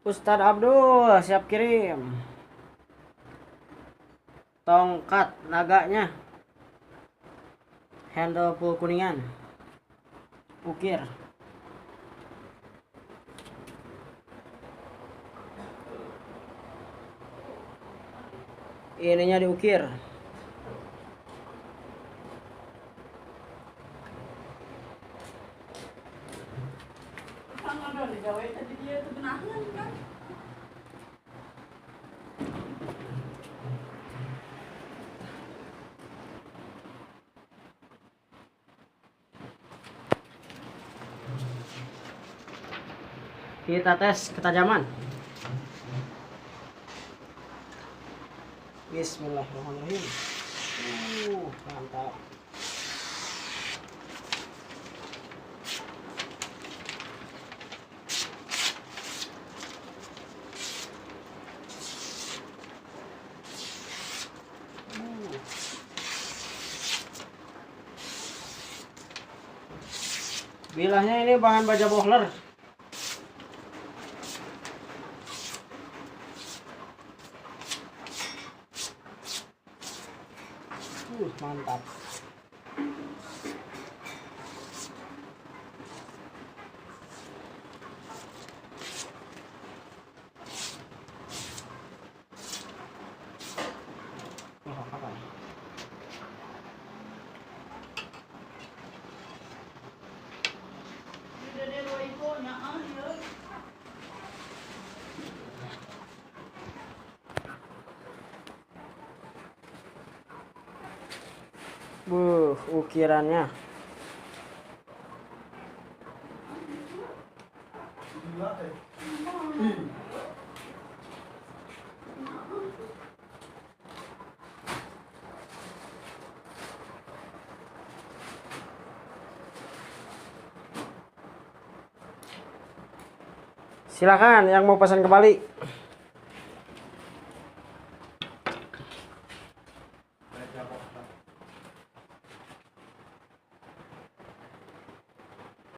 Ustadz Abdul siap kirim. Tongkat naganya. Handle full kuningan. Ukir. Ininya diukir. Kita tes ketajaman. Bismillahirrahmanirrahim. Mantap. Bilahnya ini bahan baja bohler. Mantap. Ukirannya. Silakan yang mau pesan kembali.